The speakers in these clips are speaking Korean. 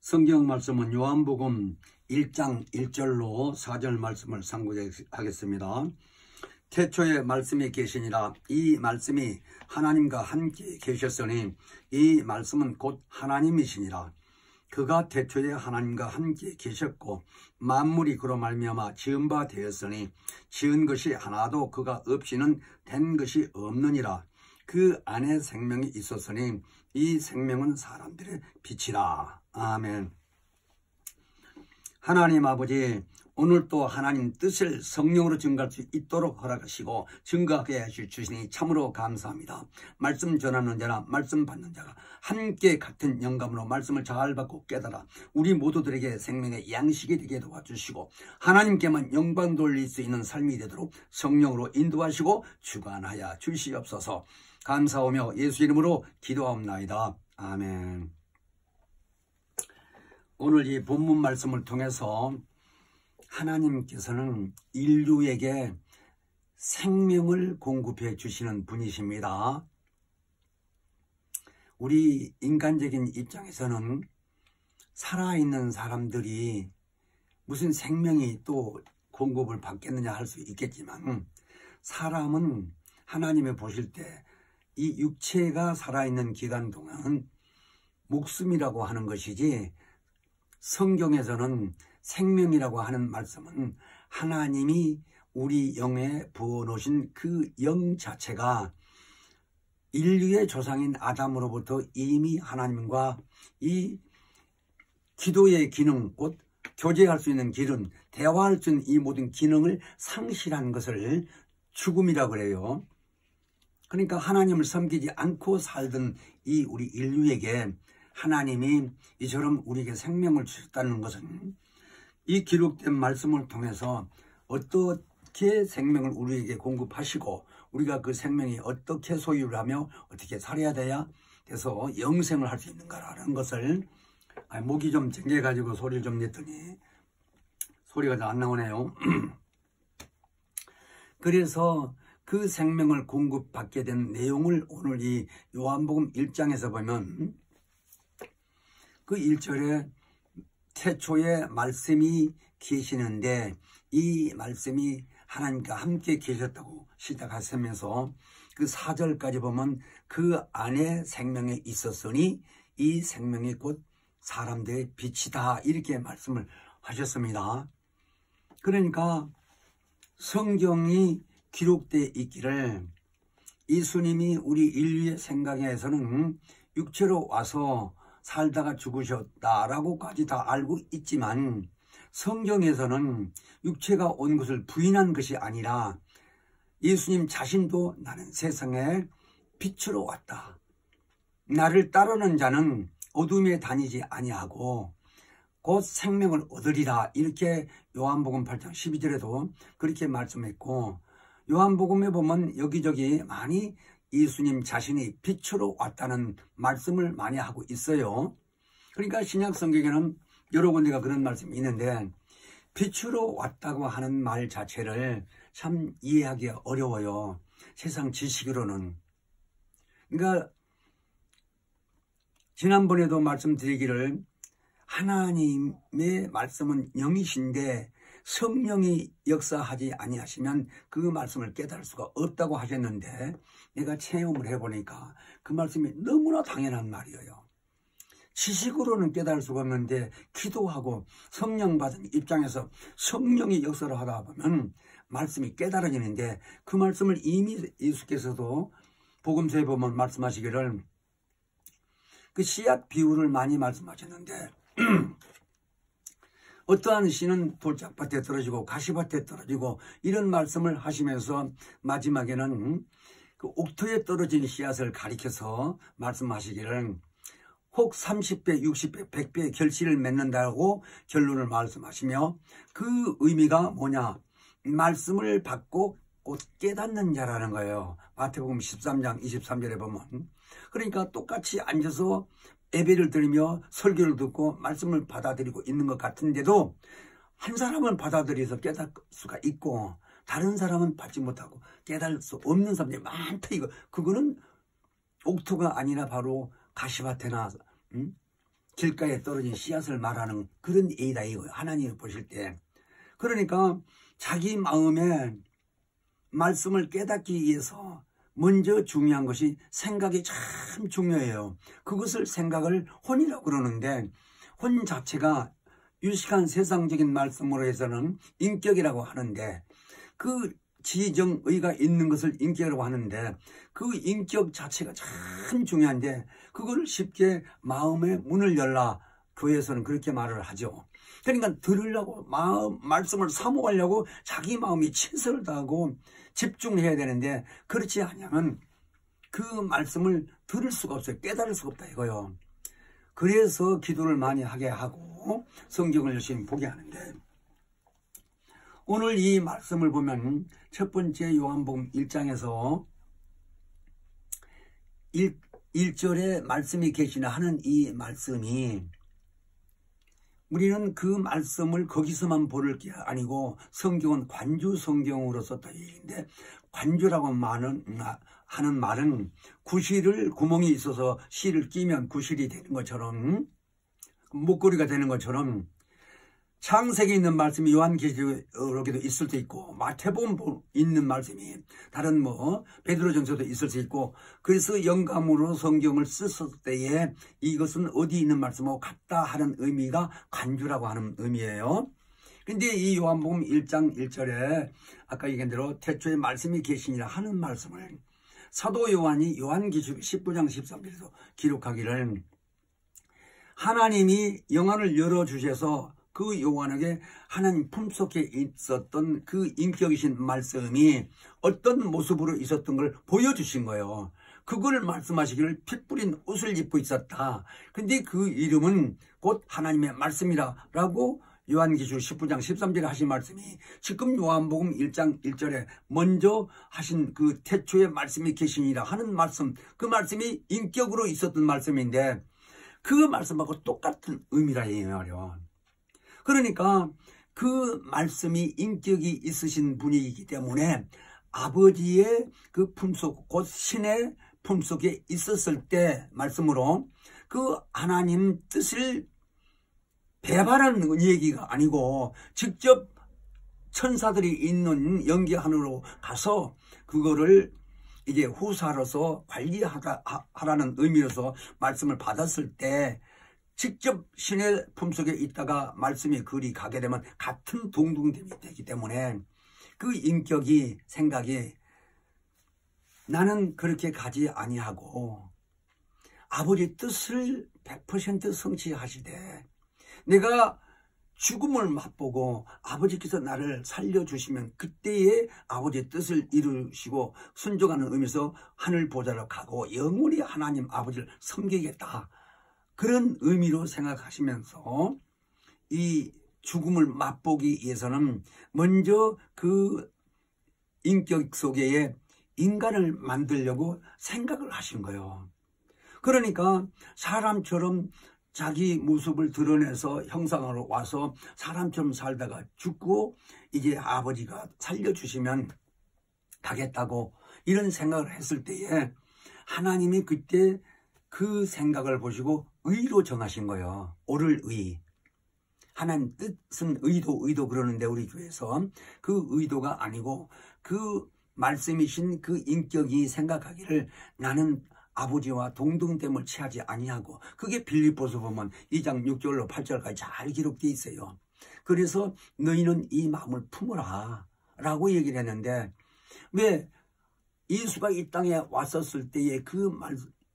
성경 말씀은 요한복음 1장 1절로 4절 말씀을 상고하겠습니다. 태초에 말씀이 계시니라. 이 말씀이 하나님과 함께 계셨으니 이 말씀은 곧 하나님이시니라. 그가 태초에 하나님과 함께 계셨고 만물이 그로 말미암아 지은 바 되었으니 지은 것이 하나도 그가 없이는 된 것이 없느니라. 그 안에 생명이 있었으니 이 생명은 사람들의 빛이라. 아멘. 하나님 아버지, 오늘 또 하나님 뜻을 성령으로 증거할 수 있도록 허락하시고 증거하게 해주시니 참으로 감사합니다. 말씀 전하는 자나 말씀 받는 자가 함께 같은 영감으로 말씀을 잘 받고 깨달아 우리 모두들에게 생명의 양식이 되게 도와주시고 하나님께만 영광 돌릴 수 있는 삶이 되도록 성령으로 인도하시고 주관하여 주시옵소서. 감사하며 예수 이름으로 기도하옵나이다. 아멘. 오늘 이 본문 말씀을 통해서 하나님께서는 인류에게 생명을 공급해 주시는 분이십니다. 우리 인간적인 입장에서는 살아있는 사람들이 무슨 생명이 또 공급을 받겠느냐 할 수 있겠지만 사람은 하나님이 보실 때 이 육체가 살아있는 기간 동안은 목숨이라고 하는 것이지, 성경에서는 생명이라고 하는 말씀은 하나님이 우리 영에 부어놓으신 그 영 자체가 인류의 조상인 아담으로부터 이미 하나님과 이 기도의 기능, 곧 교제할 수 있는 기능, 대화할 수 있는 이 모든 기능을 상실한 것을 죽음이라고 그래요. 그러니까 하나님을 섬기지 않고 살던 이 우리 인류에게 하나님이 이처럼 우리에게 생명을 주셨다는 것은 이 기록된 말씀을 통해서 어떻게 생명을 우리에게 공급하시고 우리가 그 생명이 어떻게 소유를 하며 어떻게 살아야 돼서 영생을 할 수 있는가라는 것을, 목이 좀 쟁겨가지고 소리를 좀 냈더니 소리가 잘 안 나오네요. 그래서 그 생명을 공급받게 된 내용을 오늘 이 요한복음 1장에서 보면 그 1절에 태초에 말씀이 계시는데 이 말씀이 하나님과 함께 계셨다고 시작하시면서 그 4절까지 보면 그 안에 생명이 있었으니 이 생명이 곧 사람들의 빛이다, 이렇게 말씀을 하셨습니다. 그러니까 성경이 기록되어 있기를 예수님이 우리 인류의 생각에서는 육체로 와서 살다가 죽으셨다라고까지 다 알고 있지만 성경에서는 육체가 온 것을 부인한 것이 아니라 예수님 자신도 나는 세상에 빛으로 왔다. 나를 따르는 자는 어둠에 다니지 아니하고 곧 생명을 얻으리라, 이렇게 요한복음 8장 12절에도 그렇게 말씀했고, 요한복음에 보면 여기저기 많이 예수님 자신이 빛으로 왔다는 말씀을 많이 하고 있어요. 그러니까 신약 성경에는 여러 군데가 그런 말씀이 있는데 빛으로 왔다고 하는 말 자체를 참 이해하기가 어려워요, 세상 지식으로는. 그러니까 지난번에도 말씀드리기를 하나님의 말씀은 영이신데 성령이 역사하지 아니하시면 그 말씀을 깨달을 수가 없다고 하셨는데, 내가 체험을 해보니까 그 말씀이 너무나 당연한 말이에요. 지식으로는 깨달을 수가 없는데 기도하고 성령 받은 입장에서 성령이 역사를 하다 보면 말씀이 깨달아지는데, 그 말씀을 이미 예수께서도 복음서에 보면 말씀하시기를 그 씨앗 비유를 많이 말씀하셨는데 어떠한 씨는 돌짝밭에 떨어지고 가시밭에 떨어지고 이런 말씀을 하시면서 마지막에는 그 옥토에 떨어진 씨앗을 가리켜서 말씀하시기를 혹 30배, 60배, 100배의 결실을 맺는다고 결론을 말씀하시며, 그 의미가 뭐냐, 말씀을 받고 곧 깨닫는 자라는 거예요. 마태복음 13장 23절에 보면. 그러니까 똑같이 앉아서 예배를 드리며 설교를 듣고 말씀을 받아들이고 있는 것 같은데도 한 사람은 받아들여서 깨달을 수가 있고 다른 사람은 받지 못하고 깨달을 수 없는 사람들이 많다. 그거는 옥토가 아니라 바로 가시밭에나 길가에 떨어진 씨앗을 말하는 그런 예이다 이거예요. 하나님이 보실 때. 그러니까 자기 마음에 말씀을 깨닫기 위해서 먼저 중요한 것이 생각이 참 중요해요. 그것을 생각을 혼이라고 그러는데, 혼 자체가 유식한 세상적인 말씀으로 해서는 인격이라고 하는데, 그 지정의가 있는 것을 인격이라고 하는데, 그 인격 자체가 참 중요한데 그걸 쉽게 마음의 문을 열라, 교회에서는 그렇게 말을 하죠. 그러니까 들으려고 말씀을 사모하려고 자기 마음이 최선을 다하고 집중해야 되는데, 그렇지 않으면 그 말씀을 들을 수가 없어요. 깨달을 수가 없다 이거요. 그래서 기도를 많이 하게 하고 성경을 열심히 보게 하는데, 오늘 이 말씀을 보면 첫 번째 요한복음 1장에서 1절에 말씀이 계시나 하는 이 말씀이, 우리는 그 말씀을 거기서만 볼 게 아니고 성경은 관주 성경으로 썼다 얘기인데, 관주라고 하는 말은 구실을 구멍이 있어서 실을 끼면 구실이 되는 것처럼, 목걸이가 되는 것처럼, 창세기에 있는 말씀이 요한계시록에도 있을 수 있고, 마태복음 있는 말씀이 다른 베드로전서도 있을 수 있고, 그래서 영감으로 성경을 썼을 때에 이것은 어디 있는 말씀하고 같다 하는 의미가 관주라고 하는 의미예요. 근데 이 요한복음 1장 1절에 아까 얘기한 대로 태초에 말씀이 계시니라 하는 말씀을 사도 요한이 요한계시록 19장 13절에도 기록하기를, 하나님이 영안을 열어주셔서 그 요한에게 하나님 품속에 있었던 그 인격이신 말씀이 어떤 모습으로 있었던 걸 보여주신 거예요. 그걸 말씀하시기를 피 뿌린 옷을 입고 있었다. 근데 그 이름은 곧 하나님의 말씀이라고 요한계시록 19장 13절에 하신 말씀이 지금 요한복음 1장 1절에 먼저 하신 그 태초에 말씀이 계시니라 하는 말씀, 그 말씀이 인격으로 있었던 말씀인데 그 말씀하고 똑같은 의미라 말이에요. 그러니까 그 말씀이 인격이 있으신 분이기 때문에 아버지의 그 품속, 곧 신의 품속에 있었을 때 말씀으로 그 하나님 뜻을 배반하는 얘기가 아니고 직접 천사들이 있는 영계 하늘로 가서 그거를 이제 후사로서 관리하라는 의미로서 말씀을 받았을 때 직접 신의 품속에 있다가 말씀이 그리 가게 되면 같은 동등됨이 되기 때문에 그 인격이, 생각이 나는 그렇게 가지 아니하고 아버지 뜻을 100% 성취하시되 내가 죽음을 맛보고 아버지께서 나를 살려주시면 그때에 아버지의 뜻을 이루시고 순종하는 의미에서 하늘 보좌로 가고 영원히 하나님 아버지를 섬기겠다, 그런 의미로 생각하시면서 이 죽음을 맛보기 위해서는 먼저 그 인격 속에 인간을 만들려고 생각을 하신 거예요. 그러니까 사람처럼 자기 모습을 드러내서 형상으로 와서 사람처럼 살다가 죽고 이제 아버지가 살려주시면 가겠다고 이런 생각을 했을 때에 하나님이 그때 그 생각을 보시고 의로 정하신 거예요. 옳을 의. 하나님 뜻은 의도 그러는데 우리 교회에서 그 의도가 아니고 그 말씀이신 그 인격이 생각하기를 나는 아버지와 동등됨을 취하지 아니하고, 그게 빌립보서 보면 2장 6절로 8절까지 잘 기록되어 있어요. 그래서 너희는 이 마음을 품으라 라고 얘기를 했는데, 왜 예수가 이 땅에 왔었을 때의 그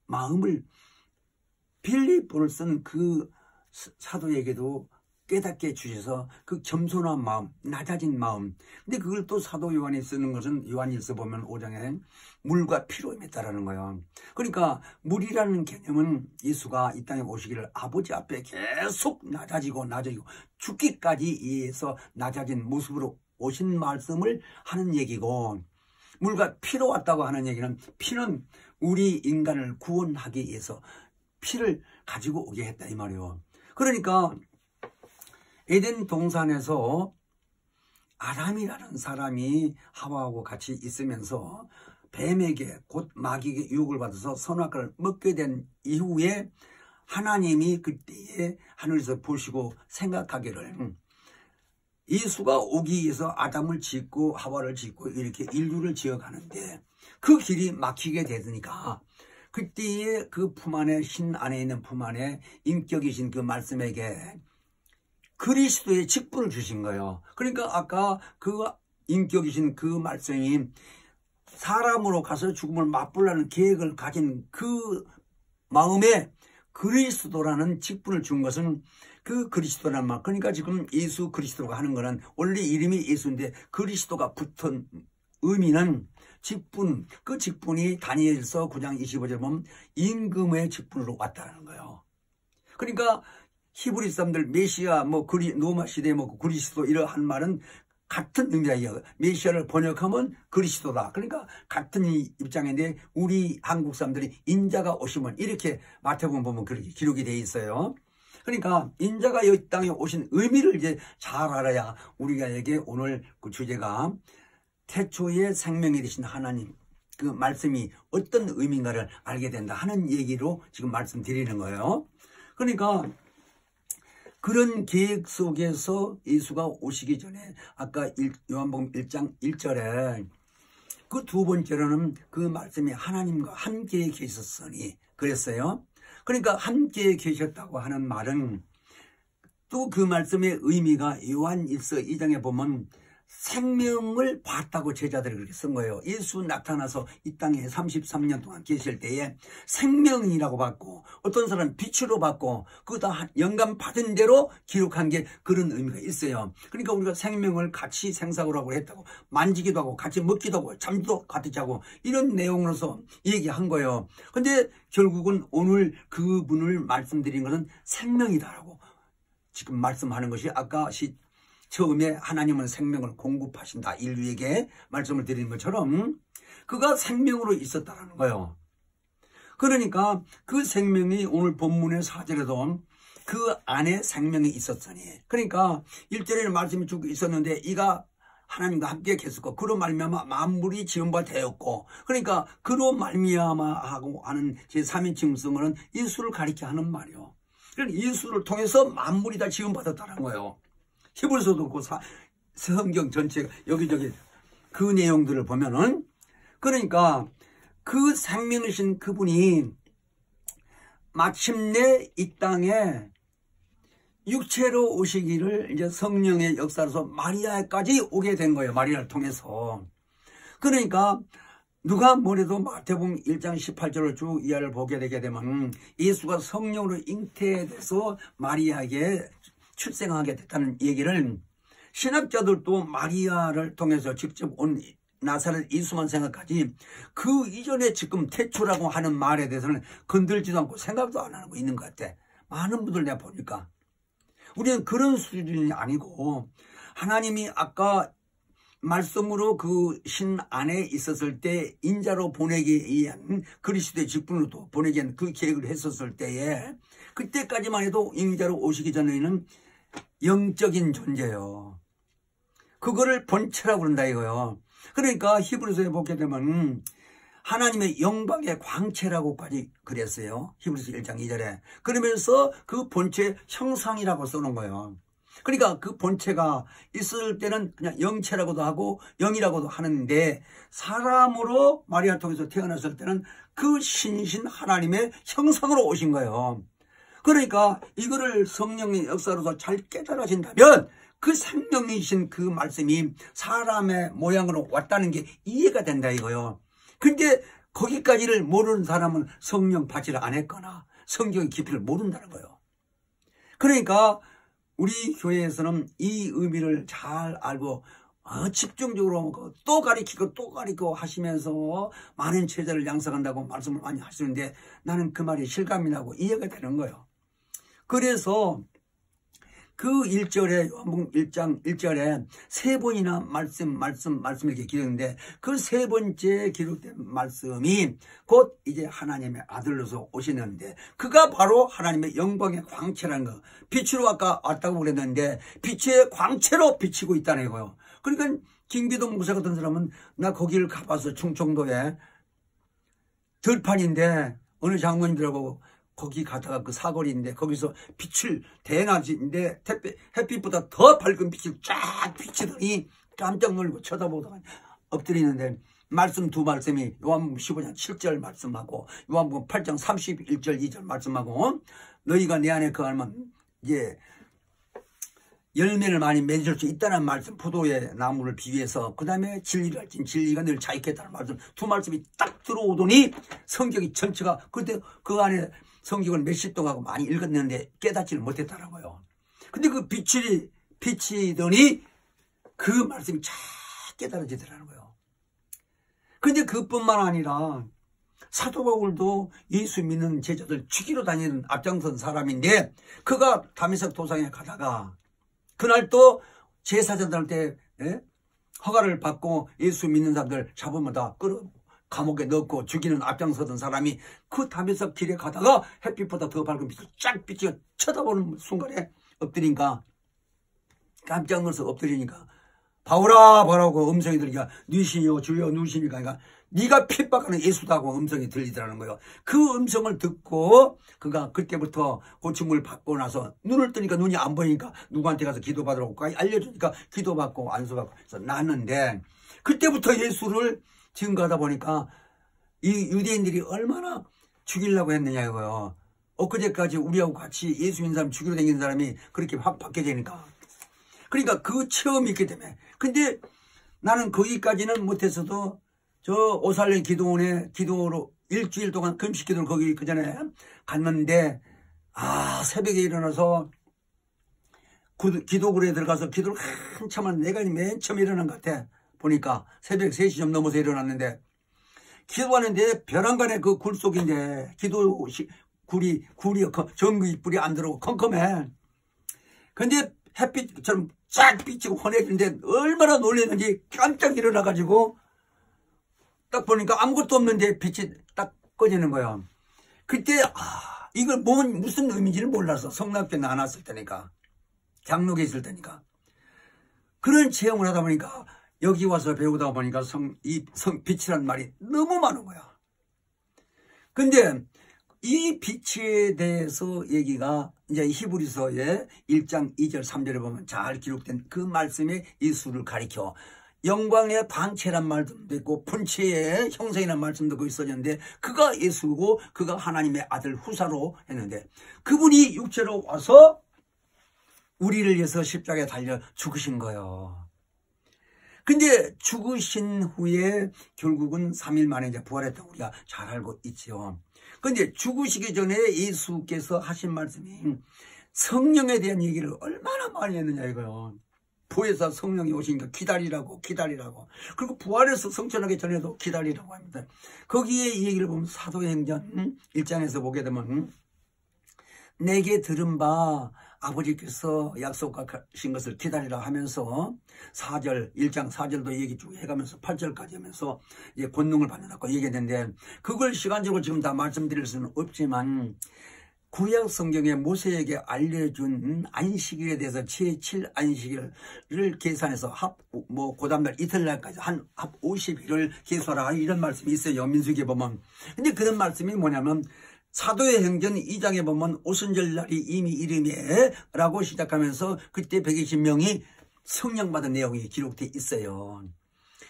마음을 빌립보를 쓴 그 사도에게도 깨닫게 주셔서 그 겸손한 마음, 낮아진 마음. 근데 그걸 또 사도 요한이 쓰는 것은 요한일서 보면 5장에 물과 피로 임했다라는 거예요. 그러니까 물이라는 개념은 예수가 이 땅에 오시기를 아버지 앞에 계속 낮아지고 죽기까지 이해해서 낮아진 모습으로 오신 말씀을 하는 얘기고, 물과 피로 왔다고 하는 얘기는 피는 우리 인간을 구원하기 위해서 피를 가지고 오게 했다 이 말이에요. 그러니까 에덴 동산에서 아담이라는 사람이 하와하고 같이 있으면서 뱀에게 곧 마귀에게 유혹을 받아서 선악과를 먹게 된 이후에 하나님이 그때에 때에 하늘에서 보시고 생각하기를 예수가 오기 위해서 아담을 짓고 하와를 짓고 이렇게 인류를 지어가는데 그 길이 막히게 되니까 그때에 그 품 안에, 신 안에 있는 품 안에 인격이신 그 말씀에게 그리스도의 직분을 주신 거예요. 그러니까 아까 그 인격이신 그 말씀이 사람으로 가서 죽음을 맛보려는 계획을 가진 그 마음에 그리스도라는 직분을 준 것은 그 그리스도란 말. 그러니까 지금 예수 그리스도가 하는 거는 원래 이름이 예수인데 그리스도가 붙은 의미는 직분, 그 직분이 다니엘서 9장 25절 보면 임금의 직분으로 왔다는 거예요. 그러니까 히브리 사람들 메시아, 로마 시대 그리스도 이러한 말은 같은 의미예요. 메시아를 번역하면 그리스도다. 그러니까 같은 입장인데 우리 한국 사람들이 인자가 오시면 이렇게 마태복음 보면 그렇게 기록이 되어 있어요. 그러니까 인자가 이 땅에 오신 의미를 이제 잘 알아야 우리가에게 오늘 그 주제가 태초에 생명이 되신 하나님 그 말씀이 어떤 의미인가를 알게 된다 하는 얘기로 지금 말씀드리는 거예요. 그러니까 그런 계획 속에서 예수가 오시기 전에 아까 요한복음 1장 1절에 그 두 번째로는 그 말씀이 하나님과 함께 계셨으니 그랬어요. 그러니까 함께 계셨다고 하는 말은 또 그 말씀의 의미가 요한 1서 2장에 보면 생명을 봤다고 제자들이 그렇게 쓴 거예요. 예수 나타나서 이 땅에 33년 동안 계실 때에 생명이라고 받고 어떤 사람은 빛으로 받고 그거 다 영감 받은 대로 기록한 게 그런 의미가 있어요. 그러니까 우리가 생명을 같이 생사고라고 했다고 만지기도 하고 같이 먹기도 하고 잠도 같이 자고 이런 내용으로서 얘기한 거예요. 근데 결국은 오늘 그분을 말씀드린 것은 생명이다라고 지금 말씀하는 것이 아까 처음에 하나님은 생명을 공급하신다 인류에게 말씀을 드리는 것처럼 그가 생명으로 있었다는 거예요. 그러니까 그 생명이 오늘 본문의 4절에도 그 안에 생명이 있었으니 그러니까 1절에는 말씀이 쭉 있었는데 이가 하나님과 함께 계셨고 그로 말미암아 만물이 지은 바 되었고 그러니까 그로 말미암아 하고 하는 제3인칭성어는 예수를 가리켜 하는 말이요. 그러니까 예수를 통해서 만물이 다 지은 받았다는 거예요. 히브리서도 그 성경 전체 여기저기 그 내용들을 보면은 그러니까 그 생명이신 그분이 마침내 이 땅에 육체로 오시기를 이제 성령의 역사로서 마리아까지 오게 된 거예요. 마리아를 통해서. 그러니까 누가 뭐래도 마태복음 1장 18절을 쭉 이하를 보게 되게 되면 예수가 성령으로 잉태돼서 마리아에게 출생하게 됐다는 얘기를 신학자들도 마리아를 통해서 직접 온 나사렛 예수만 생각하지 그 이전에 지금 태초라고 하는 말에 대해서는 건들지도 않고 생각도 안 하고 있는 것 같아. 많은 분들 내가 보니까 우리는 그런 수준이 아니고 하나님이 아까 말씀으로 그 신 안에 있었을 때 인자로 보내기 위한 그리스도의 직분으로 보내기 위한 그 계획을 했었을 때에 그때까지만 해도 인자로 오시기 전에는 영적인 존재요. 그거를 본체라고 그런다 이거요. 그러니까 히브리서에 보게 되면 하나님의 영광의 광채라고까지 그랬어요. 히브리서 1장 2절에. 그러면서 그 본체의 형상이라고 써놓은 거예요. 그러니까 그 본체가 있을 때는 그냥 영체라고도 하고 영이라고도 하는데 사람으로 마리아를 통해서 태어났을 때는 그 신신 하나님의 형상으로 오신 거예요. 그러니까 이거를 성령의 역사로서 잘 깨달아진다면 그 생명이신 그 말씀이 사람의 모양으로 왔다는 게 이해가 된다 이거요. 근데 거기까지를 모르는 사람은 성령 받지를 안 했거나 성경의 깊이를 모른다는 거예요. 그러니까 우리 교회에서는 이 의미를 잘 알고 집중적으로 또 가리키고 또 가리키고 하시면서 많은 제자를 양성한다고 말씀을 많이 하시는데 나는 그 말이 실감이 나고 이해가 되는 거예요. 그래서 그 1절에 요한복음 1장 1절에 세 번이나 말씀 이렇게 기록했는데 그 세 번째 기록된 말씀이 곧 이제 하나님의 아들로서 오시는데 그가 바로 하나님의 영광의 광채라는 거. 빛으로 아까 왔다고 그랬는데 빛의 광채로 비치고 있다는 거예요. 그러니까 김기동 목사 같은 사람은 나 거기를 가봐서 충청도에 들판인데 어느 장로님들하고 거기 가다가 그 사거리인데 거기서 빛을 대낮인데 햇빛보다 더 밝은 빛을 쫙 비치더니 깜짝 놀고 쳐다보다가 엎드리는데 말씀 두 말씀이 요한복음 15장 7절 말씀하고 요한복음 8장 31절 2절 말씀하고 너희가 내 안에 거하면 이제 열매를 많이 맺을 수 있다는 말씀, 포도의 나무를 비유해서 그 다음에 진리를 알진 진리가 늘 자익했다는 말씀, 두 말씀이 딱 들어오더니 성경이 전체가 그때 그 안에 성경을 몇십 동하고 많이 읽었는데 깨닫지를 못했더라고요. 근데 그 빛이 비치더니 그 말씀이 쫙 깨달아지더라고요. 근데 그뿐만 아니라 사도 바울도 예수 믿는 제자들 죽이러 다니는 앞장선 사람인데 그가 다메섹 도상에 가다가 그날 또 제사장들한테 허가를 받고 예수 믿는 사람들 잡으면 다 끌어 감옥에 넣고 죽이는 앞장서던 사람이 그 다메섹 길에 가다가 햇빛보다 더 밝은 빛을 쫙 비치고 쳐다보는 순간에 엎드리니까 깜짝 놀라서 엎드리니까 바울아 바라고 음성이 들리니까 누시요 주여 누시니까 그러니까 네가 핍박하는 예수다고 음성이 들리더라는 거예요. 그 음성을 듣고 그가 그때부터 고침을 받고 나서 눈을 뜨니까 눈이 안 보이니까 누구한테 가서 기도받으라고 알려주니까 기도받고 안수받고 해서 났는데 그때부터 예수를 증거하다 보니까 이 유대인들이 얼마나 죽이려고 했느냐 이거요. 엊그제까지 우리하고 같이 예수 믿는 사람 죽이러 다니는 사람이 그렇게 확 바뀌어지니까 그러니까 그 체험이 있기 때문에 근데 나는 거기까지는 못했어도 저 오살렘 기도원에 기도로 일주일 동안 금식 기도를 거기 그 전에 갔는데 새벽에 일어나서 기도굴에 들어가서 기도를 한참 하는 내가 맨 처음 일어난 것 같아. 보니까 새벽 3시 좀 넘어서 일어났는데 기도하는데 벼랑간에 그 굴 속인데 굴이 전구이 불이 안 들어오고 컴컴해. 근데 햇빛처럼 쫙 비치고 환해지는데 얼마나 놀랐는지 깜짝 일어나가지고 딱 보니까 아무것도 없는데 빛이 딱 꺼지는 거예요. 그때 이걸 무슨 의미인지를 몰라서 성락교에 안 왔을 때니까 장로에 있을 때니까 그런 체험을 하다 보니까 여기 와서 배우다 보니까 빛이란 말이 너무 많은 거야. 근데 이 빛에 대해서 얘기가 이제 히브리서의 1장 2절 3절에 보면 잘 기록된 그 말씀에 예수를 가리켜 영광의 방체란 말도 있고 분체의 형상이라는 말씀도 거기 써졌는데 그가 예수고 그가 하나님의 아들 후사로 했는데 그분이 육체로 와서 우리를 위해서 십자가에 달려 죽으신 거예요. 근데 죽으신 후에 결국은 3일 만에 이제 부활했다고 우리가 잘 알고 있죠. 근데 죽으시기 전에 예수께서 하신 말씀이 성령에 대한 얘기를 얼마나 많이 했느냐 이거요. 보혜사 성령이 오시니까 기다리라고 그리고 부활해서 성천하기 전에도 기다리라고 합니다. 거기에 이 얘기를 보면 사도행전 1장에서 보게 되면 내게 들은 바 아버지께서 약속하신 것을 기다리라 하면서 1장 4절도 얘기 쭉 해가면서 8절까지 하면서 이제 권능을 받는다고 얘기했는데 그걸 시간적으로 지금 다 말씀드릴 수는 없지만 구약 성경에 모세에게 알려준 안식일에 대해서 제7 안식일을 계산해서 그 다음날 이틀날까지 합 50일을 계수하라 이런 말씀이 있어요. 민수기에 보면. 근데 그런 말씀이 뭐냐면 사도의 행전 2장에 보면 오순절 날이 이미 이름에 라고 시작하면서 그때 120명이 성령 받은 내용이 기록되어 있어요.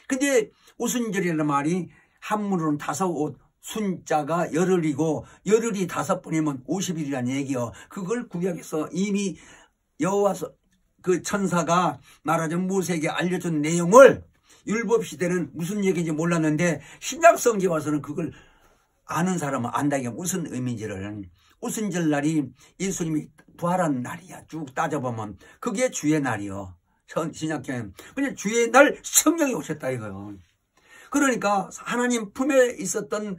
근데 오순절이라는 말이 한문으로는 5옷 순자가 열흘이고 열흘이 5번이면 50일이라는 얘기요. 그걸 구약에서 이미 여호와서 그 천사가 말하자면 모세에게 알려준 내용을 율법 시대는 무슨 얘기인지 몰랐는데 신약 성경에 와서는 그걸 아는 사람은 안다. 이게 무슨 의미인지를. 오순절 날이 예수님이 부활한 날이야. 쭉 따져보면 그게 주의 날이요. 신약경에. 근데 주의 날 성령이 오셨다 이거요. 그러니까 하나님 품에 있었던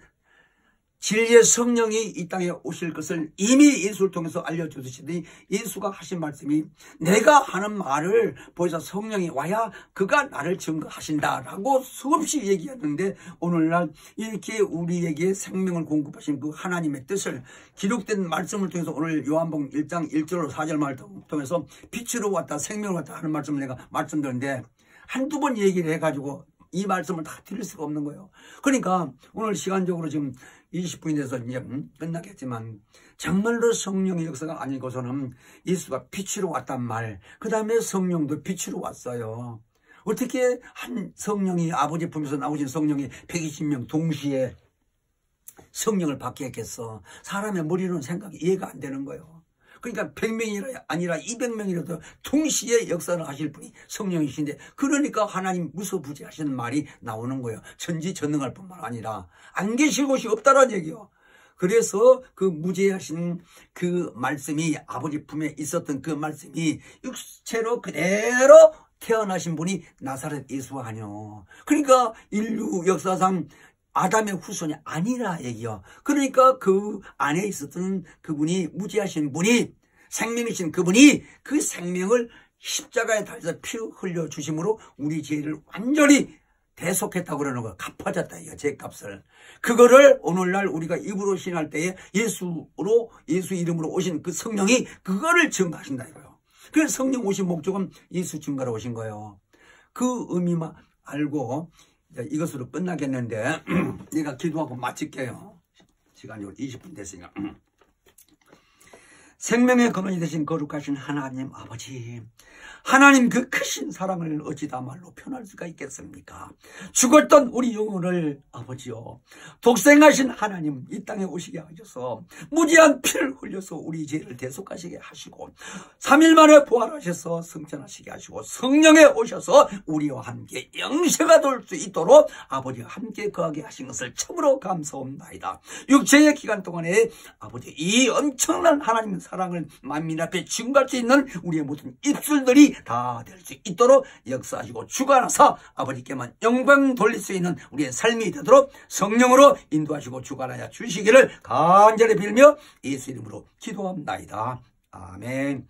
진리의 성령이 이 땅에 오실 것을 이미 예수를 통해서 알려주시더니 예수가 하신 말씀이 내가 하는 말을 보이사 성령이 와야 그가 나를 증거하신다라고 수없이 얘기했는데 오늘날 이렇게 우리에게 생명을 공급하신 그 하나님의 뜻을 기록된 말씀을 통해서 오늘 요한복음 1장 1절로 4절 말을 통해서 빛으로 왔다 생명으로 왔다 하는 말씀을 내가 말씀드렸는데 한두 번 얘기를 해가지고 이 말씀을 다 드릴 수가 없는 거예요. 그러니까 오늘 시간적으로 지금 20분이 돼서 이제 끝나겠지만 정말로 성령의 역사가 아니고서는 예수가 빛으로 왔단 말, 그 다음에 성령도 빛으로 왔어요. 어떻게 한 성령이 아버지 품에서 나오신 성령이 120명 동시에 성령을 받게 했겠어. 사람의 머리로는 생각이 이해가 안 되는 거예요. 그러니까 100명이 아니라 200명이라도 동시에 역사를 하실 분이 성령이신데, 그러니까 하나님 무소부지하시는 말이 나오는 거예요. 전지전능할 뿐만 아니라 안 계실 곳이 없다는 얘기요. 그래서 그 무죄하신 그 말씀이, 아버지 품에 있었던 그 말씀이 육체로 그대로 태어나신 분이 나사렛 예수 아니요. 그러니까 인류 역사상 아담의 후손이 아니라 얘기요. 그러니까 그 안에 있었던 그분이, 무지하신 분이, 생명이신 그분이 그 생명을 십자가에 달려서 피 흘려 주심으로 우리 죄를 완전히 대속했다고 그러는 거야. 갚아졌다 이거, 죄값을. 그거를 오늘날 우리가 입으로 신할 때에 예수 이름으로 오신 그 성령이 그거를 증거하신다 이거요. 그래서 성령 오신 목적은 예수 증거로 오신 거예요. 그 의미만 알고 이것으로 끝나겠는데 내가 기도하고 마칠게요. 시간이 20분 됐으니까. 생명의 근원이 되신 거룩하신 하나님 아버지, 하나님 그 크신 사랑을 어찌다 말로 표현할 수가 있겠습니까? 죽었던 우리 영혼을 아버지요, 독생하신 하나님 이 땅에 오시게 하셔서 무지한 피를 흘려서 우리 죄를 대속하시게 하시고 3일 만에 부활하셔서 승천하시게 하시고 성령에 오셔서 우리와 함께 영세가 될 수 있도록 아버지와 함께 거하게 하신 것을 참으로 감사합니다. 육체의 기간 동안에 아버지 이 엄청난 하나님 사랑을 만민 앞에 증거할 수 있는 우리의 모든 입술들이 다 될 수 있도록 역사하시고 주관하사 아버지께만 영광 돌릴 수 있는 우리의 삶이 되도록 성령으로 인도하시고 주관하여 주시기를 간절히 빌며 예수 이름으로 기도합니다. 아멘.